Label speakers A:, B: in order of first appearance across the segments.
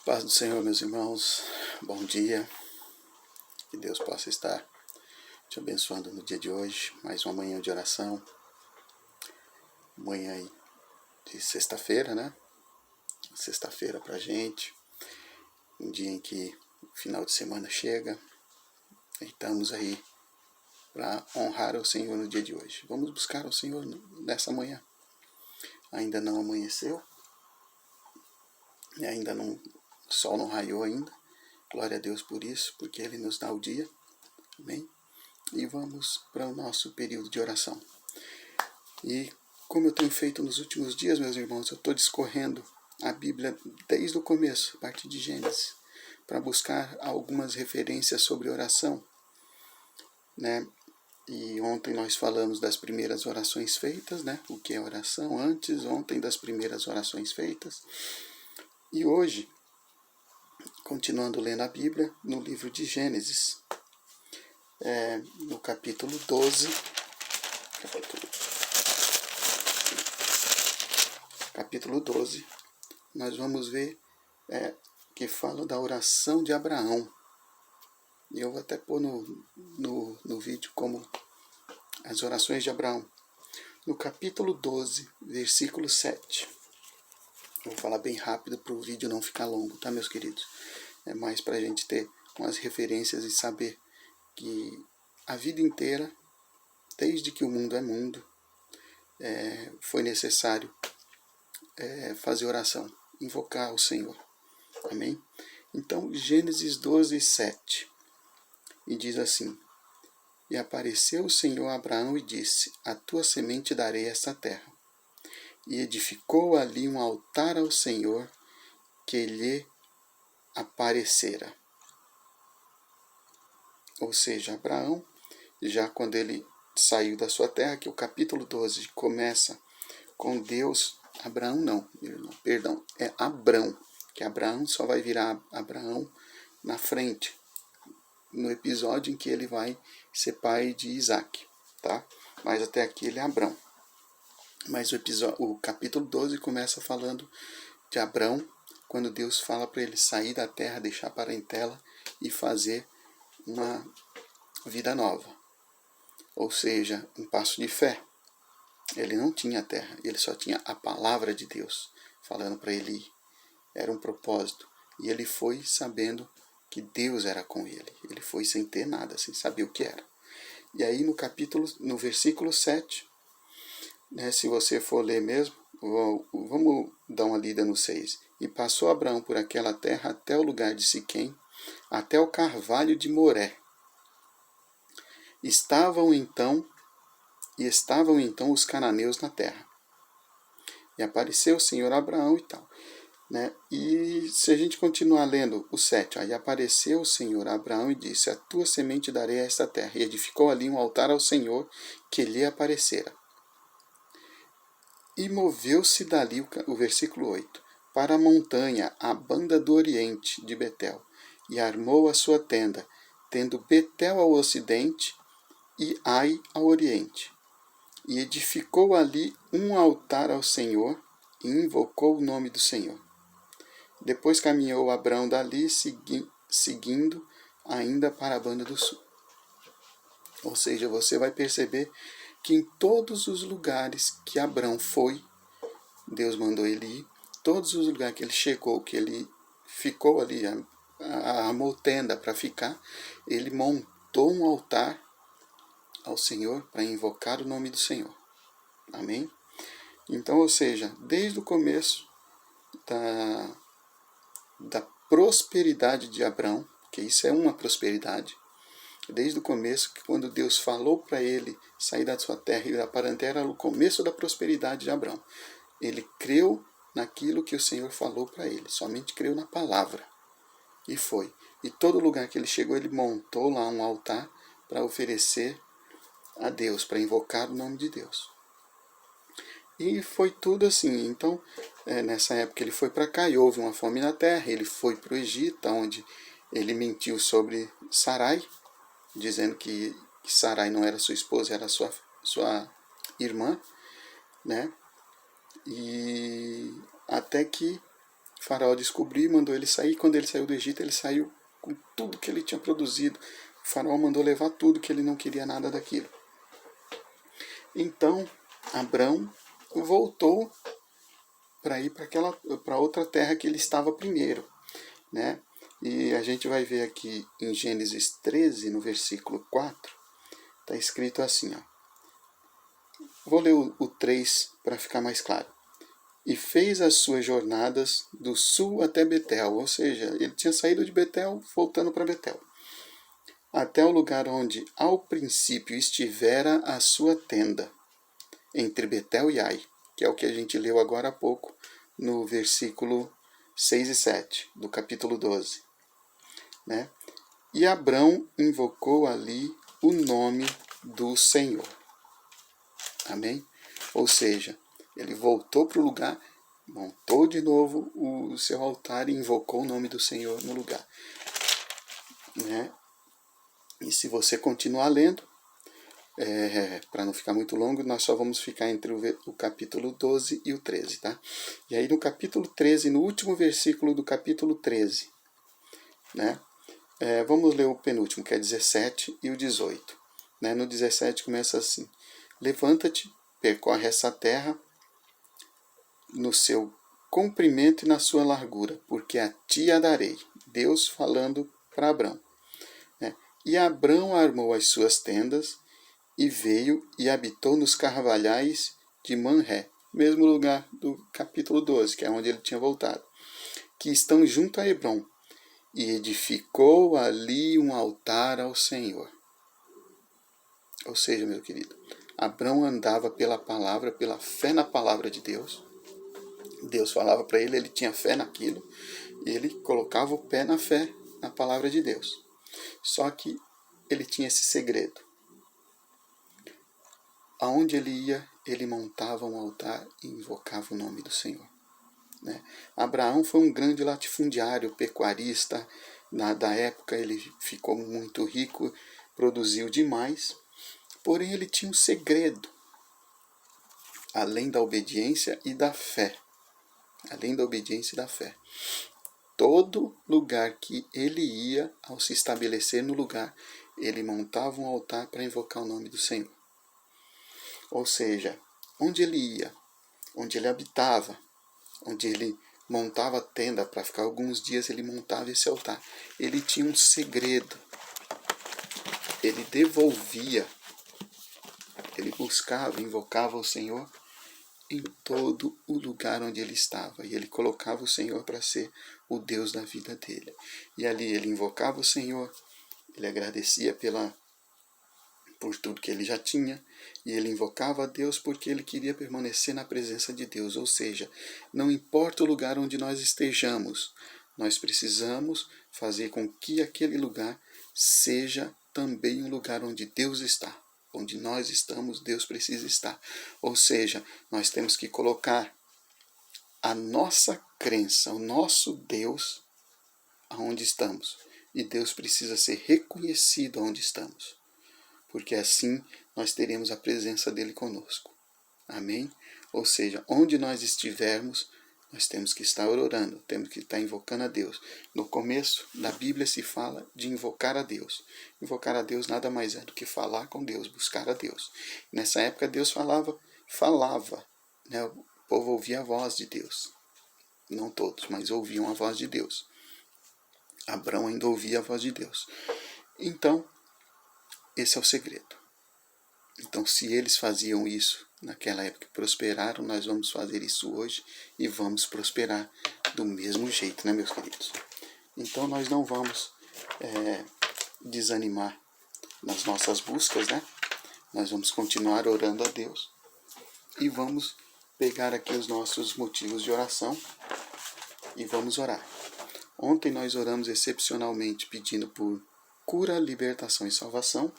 A: Paz do Senhor, meus irmãos, bom dia, que Deus possa estar te abençoando no dia de hoje, mais uma manhã de oração, manhã aí de sexta-feira, né? Sexta-feira pra gente, um dia em que o final de semana chega, e estamos aí para honrar o Senhor no dia de hoje. Vamos buscar o Senhor nessa manhã. Ainda não amanheceu, e ainda não, o sol não raiou ainda. Glória a Deus por isso, porque Ele nos dá o dia. Amém? E vamos para o nosso período de oração. E como eu tenho feito nos últimos dias, meus irmãos, eu estou discorrendo a Bíblia desde o começo, a partir de Gênesis, para buscar algumas referências sobre oração, né? E ontem nós falamos das primeiras orações feitas, né? O que é oração ontem das primeiras orações feitas. E hoje, continuando lendo a Bíblia, no livro de Gênesis, no capítulo 12, nós vamos ver que fala da oração de Abraão. E eu vou até pôr no vídeo como as orações de Abraão. No capítulo 12, versículo 7. Eu vou falar bem rápido para o vídeo não ficar longo, tá, meus queridos? É mais para a gente ter umas referências e saber que a vida inteira, desde que o mundo é mundo, foi necessário fazer oração, invocar o Senhor. Amém? Então, Gênesis 12, 7. E diz assim: E apareceu o Senhor a Abraão e disse: A tua semente darei esta terra. E edificou ali um altar ao Senhor que lhe aparecera. Ou seja, Abraão, já quando ele saiu da sua terra, que o capítulo 12 começa com Deus. Abraão não, perdão, é Abrão, que Abraão só vai virar Abraão na frente, no episódio em que ele vai ser pai de Isaac, tá? Mas até aqui ele é Abrão. Mas o capítulo 12 começa falando de Abrão, quando Deus fala para ele sair da terra, deixar a parentela e fazer uma vida nova. Ou seja, um passo de fé. Ele não tinha terra, ele só tinha a palavra de Deus falando para ele ir. Era um propósito. E ele foi sabendo que Deus era com ele. Ele foi sem ter nada, sem saber o que era. E aí no versículo 7, né, se você for ler mesmo, vamos dar uma lida no 6. E passou Abraão por aquela terra até o lugar de Siquém, até o carvalho de Moré. Estavam então os cananeus na terra. E apareceu o Senhor a Abraão e tal. Né? E se a gente continuar lendo o 7, aí apareceu o Senhor a Abraão e disse: A tua semente darei a esta terra. E edificou ali um altar ao Senhor que lhe aparecera. E moveu-se dali, o versículo 8, para a montanha, a banda do oriente de Betel, e armou a sua tenda, tendo Betel ao ocidente e Ai ao oriente. E edificou ali um altar ao Senhor, e invocou o nome do Senhor. Depois caminhou Abrão dali, seguindo ainda para a banda do sul. Ou seja, você vai perceber que em todos os lugares que Abrão foi, Deus mandou ele ir, todos os lugares que ele chegou, que ele ficou ali, armou tenda para ficar, ele montou um altar ao Senhor para invocar o nome do Senhor. Amém? Então, ou seja, desde o começo da prosperidade de Abrão, que isso é uma prosperidade, desde o começo, que quando Deus falou para ele sair da sua terra e da parentela, era o começo da prosperidade de Abrão. Ele creu naquilo que o Senhor falou para ele, somente creu na palavra. E foi. E todo lugar que ele chegou, ele montou lá um altar para oferecer a Deus, para invocar o nome de Deus. E foi tudo assim. Então, nessa época ele foi para cá e houve uma fome na terra. Ele foi para o Egito, onde ele mentiu sobre Sarai, dizendo que Sarai não era sua esposa, era sua irmã, né? E até que O faraó descobriu e mandou ele sair. Quando ele saiu do Egito, ele saiu com tudo que ele tinha produzido. O faraó mandou levar tudo, que ele não queria nada daquilo. Então, Abrão voltou para ir para outra terra que ele estava primeiro, né? E a gente vai ver aqui em Gênesis 13, no versículo 4, está escrito assim, ó. Vou ler o 3 para ficar mais claro. E fez as suas jornadas do sul até Betel, ou seja, ele tinha saído de Betel, voltando para Betel, até o lugar onde ao princípio estivera a sua tenda, entre Betel e Ai, que é o que a gente leu agora há pouco, no versículo 6 e 7, do capítulo 12. Né? E Abrão invocou ali o nome do Senhor. Amém? Ou seja, ele voltou para o lugar, montou de novo o seu altar e invocou o nome do Senhor no lugar. Né? E se você continuar lendo, para não ficar muito longo, nós só vamos ficar entre o capítulo 12 e o 13. Tá? E aí no capítulo 13, no último versículo do capítulo 13, né? Vamos ler o penúltimo, que é 17 e o 18. Né? No 17 começa assim: levanta-te, percorre essa terra no seu comprimento e na sua largura, porque a ti a darei. Deus falando para Abrão. Né? E Abrão armou as suas tendas e veio e habitou nos carvalhais de Manré, mesmo lugar do capítulo 12, que é onde ele tinha voltado, que estão junto a Hebrom, e edificou ali um altar ao Senhor. Ou seja, meu querido, Abrão andava pela palavra, pela fé na palavra de Deus. Deus falava para ele, ele tinha fé naquilo, e ele colocava o pé na fé, na palavra de Deus. Só que ele tinha esse segredo. Aonde ele ia, ele montava um altar e invocava o nome do Senhor. Né? Abraão foi um grande latifundiário, pecuarista. Da época ele ficou muito rico, produziu demais. Porém ele tinha um segredo, além da obediência e da fé. Além da obediência e da fé. Todo lugar que ele ia, ao se estabelecer no lugar, ele montava um altar para invocar o nome do Senhor. Ou seja, onde ele ia, onde ele habitava, onde ele montava a tenda para ficar alguns dias, ele montava esse altar. Ele tinha um segredo. Ele devolvia, ele buscava, invocava o Senhor em todo o lugar onde ele estava. E ele colocava o Senhor para ser o Deus da vida dele. E ali ele invocava o Senhor, ele agradecia por tudo que ele já tinha, e ele invocava a Deus porque ele queria permanecer na presença de Deus. Ou seja, não importa o lugar onde nós estejamos, nós precisamos fazer com que aquele lugar seja também um lugar onde Deus está. Onde nós estamos, Deus precisa estar. Ou seja, nós temos que colocar a nossa crença, o nosso Deus, aonde estamos. E Deus precisa ser reconhecido onde estamos. Porque assim nós teremos a presença dele conosco. Amém? Ou seja, onde nós estivermos, nós temos que estar orando, temos que estar invocando a Deus. No começo da Bíblia se fala de invocar a Deus. Invocar a Deus nada mais é do que falar com Deus, buscar a Deus. Nessa época Deus falava, né? O povo ouvia a voz de Deus. Não todos, mas ouviam a voz de Deus. Abrão ainda ouvia a voz de Deus. Então, esse é o segredo. Então, se eles faziam isso naquela época e prosperaram, nós vamos fazer isso hoje e vamos prosperar do mesmo jeito, né, meus queridos? Então, nós não vamos desanimar nas nossas buscas, né? Nós vamos continuar orando a Deus e vamos pegar aqui os nossos motivos de oração e vamos orar. Ontem nós oramos excepcionalmente pedindo por cura, libertação e salvação,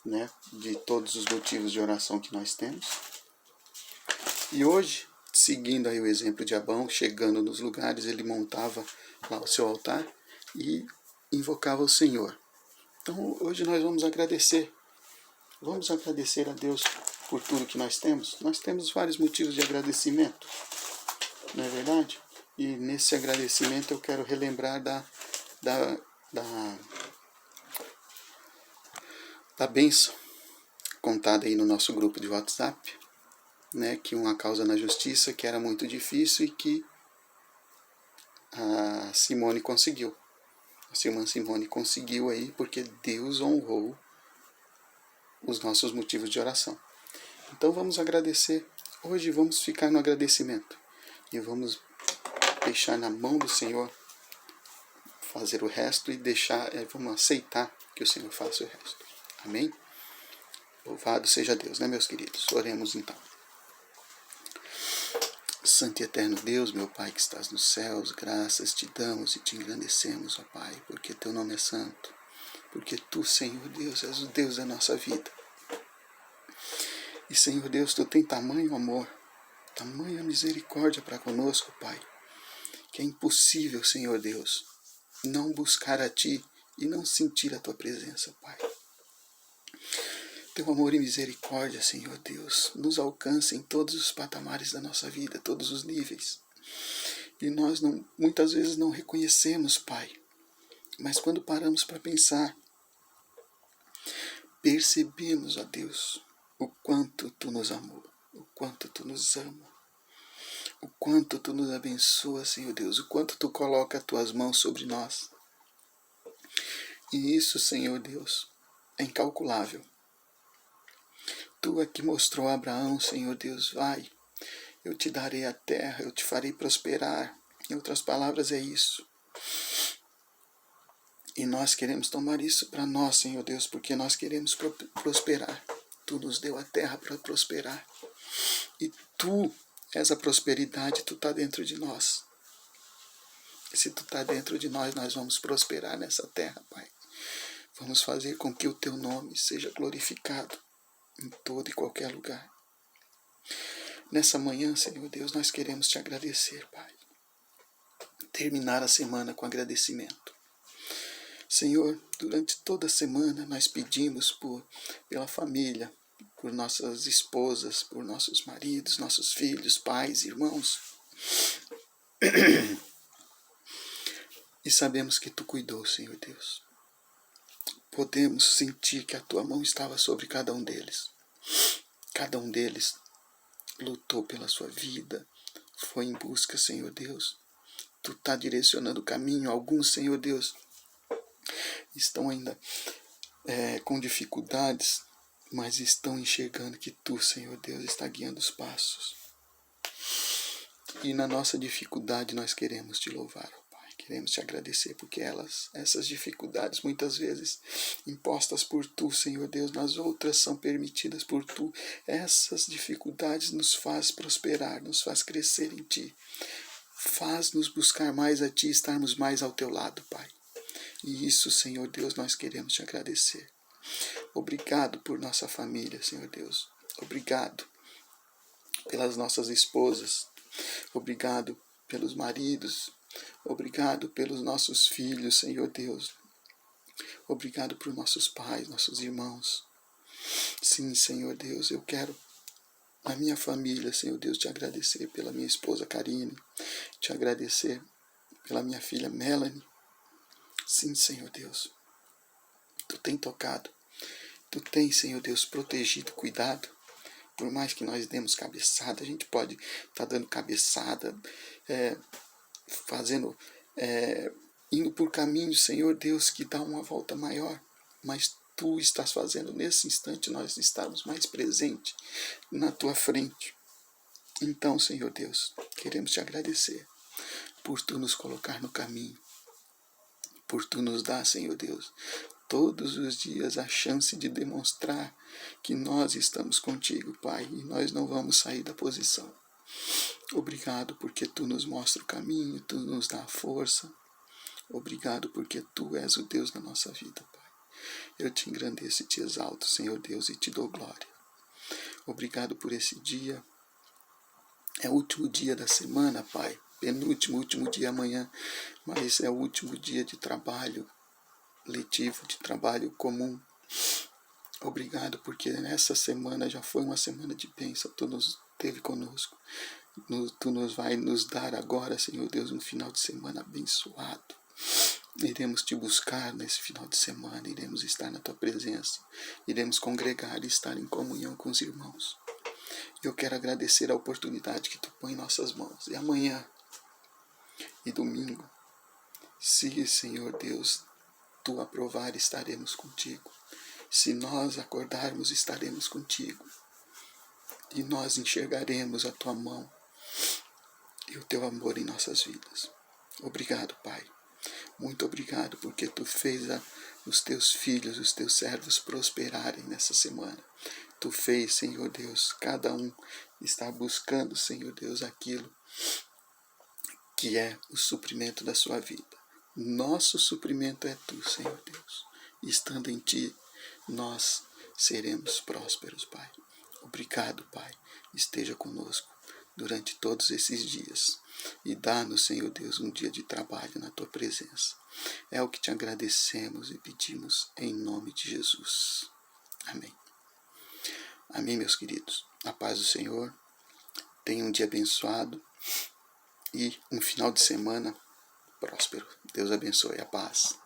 A: né, de todos os motivos de oração que nós temos. E hoje, seguindo aí o exemplo de Abrão, chegando nos lugares, ele montava lá o seu altar e invocava o Senhor. Então hoje nós vamos agradecer. Vamos agradecer a Deus por tudo que nós temos. Nós temos vários motivos de agradecimento, não é verdade? E nesse agradecimento eu quero relembrar da bênção contada aí no nosso grupo de WhatsApp, né, que uma causa na justiça que era muito difícil e que a Simone conseguiu. A irmã Simone conseguiu aí porque Deus honrou os nossos motivos de oração. Então vamos agradecer. Hoje vamos ficar no agradecimento e vamos deixar na mão do Senhor fazer o resto e vamos aceitar que o Senhor faça o resto. Amém? Louvado seja Deus, né, meus queridos? Oremos então. Santo e eterno Deus, meu Pai que estás nos céus, graças te damos e te engrandecemos, ó Pai, porque teu nome é santo, porque tu, Senhor Deus, és o Deus da nossa vida. E, Senhor Deus, tu tem tamanho amor, tamanha misericórdia para conosco, Pai, que é impossível, Senhor Deus, não buscar a Ti e não sentir a Tua presença, Pai. Teu amor e misericórdia, Senhor Deus, nos alcança em todos os patamares da nossa vida, todos os níveis. E nós muitas vezes não reconhecemos, Pai, mas quando paramos para pensar, percebemos, ó Deus, o quanto Tu nos amou, o quanto Tu nos ama, o quanto Tu nos abençoa, Senhor Deus, o quanto Tu coloca as Tuas mãos sobre nós. E isso, Senhor Deus, é incalculável. Tu é que mostrou a Abraão, Senhor Deus, vai, eu te darei a terra, eu te farei prosperar. Em outras palavras, é isso. E nós queremos tomar isso para nós, Senhor Deus, porque nós queremos prosperar. Tu nos deu a terra para prosperar. E Tu és a prosperidade, Tu está dentro de nós. E se Tu está dentro de nós, nós vamos prosperar nessa terra, Pai. Vamos fazer com que o Teu nome seja glorificado em todo e qualquer lugar. Nessa manhã, Senhor Deus, nós queremos Te agradecer, Pai. Terminar a semana com agradecimento. Senhor, durante toda a semana nós pedimos pela família, por nossas esposas, por nossos maridos, nossos filhos, pais, irmãos. E sabemos que Tu cuidou, Senhor Deus. Podemos sentir que a Tua mão estava sobre cada um deles. Cada um deles lutou pela sua vida, foi em busca, Senhor Deus. Tu está direcionando o caminho. Alguns, Senhor Deus, estão ainda com dificuldades, mas estão enxergando que Tu, Senhor Deus, está guiando os passos. E na nossa dificuldade nós queremos Te louvar, ó Pai. Queremos Te agradecer, porque essas dificuldades, muitas vezes impostas por Tu, Senhor Deus, nas outras são permitidas por Tu. Essas dificuldades nos faz prosperar, nos faz crescer em Ti. Faz-nos buscar mais a Ti, estarmos mais ao Teu lado, Pai. E isso, Senhor Deus, nós queremos Te agradecer. Obrigado por nossa família, Senhor Deus. Obrigado pelas nossas esposas. Obrigado pelos maridos. Obrigado pelos nossos filhos, Senhor Deus. Obrigado por nossos pais, nossos irmãos. Sim, Senhor Deus, eu quero, na minha família, Senhor Deus, Te agradecer pela minha esposa Karine. Te agradecer pela minha filha Melanie. Sim, Senhor Deus. Tu tem tocado. Tu tem, Senhor Deus, protegido, cuidado. Por mais que nós demos cabeçada, a gente pode estar dando cabeçada, indo por caminhos, Senhor Deus, que dá uma volta maior. Mas Tu estás fazendo nesse instante nós estarmos mais presentes na Tua frente. Então, Senhor Deus, queremos Te agradecer por Tu nos colocar no caminho, por Tu nos dar, Senhor Deus, todos os dias a chance de demonstrar que nós estamos contigo, Pai, e nós não vamos sair da posição. Obrigado porque Tu nos mostra o caminho, Tu nos dá a força. Obrigado porque Tu és o Deus da nossa vida, Pai. Eu Te engrandeço e Te exalto, Senhor Deus, e Te dou glória. Obrigado por esse dia. É o último dia da semana, Pai. Penúltimo, último dia amanhã, mas é o último dia de trabalho letivo, de trabalho comum. Obrigado, porque nessa semana já foi uma semana de bênção, Tu nos teve conosco. Tu nos vai nos dar agora, Senhor Deus, um final de semana abençoado. Iremos te buscar nesse final de semana, iremos estar na tua presença, iremos congregar e estar em comunhão com os irmãos. Eu quero agradecer a oportunidade que tu põe em nossas mãos. E amanhã e domingo, se, Senhor Deus, tu aprovar, estaremos contigo. Se nós acordarmos, estaremos contigo. E nós enxergaremos a tua mão e o teu amor em nossas vidas. Obrigado, Pai. Muito obrigado, porque tu fez os teus filhos, os teus servos prosperarem nessa semana. Tu fez, Senhor Deus, cada um está buscando, Senhor Deus, aquilo que é o suprimento da sua vida. Nosso suprimento é tu, Senhor Deus. E estando em ti, nós seremos prósperos, Pai. Obrigado, Pai. Esteja conosco durante todos esses dias. E dá-nos, Senhor Deus, um dia de trabalho na tua presença. É o que te agradecemos e pedimos em nome de Jesus. Amém. Amém, meus queridos. A paz do Senhor. Tenha um dia abençoado e um final de semana próspero. Deus abençoe. A paz.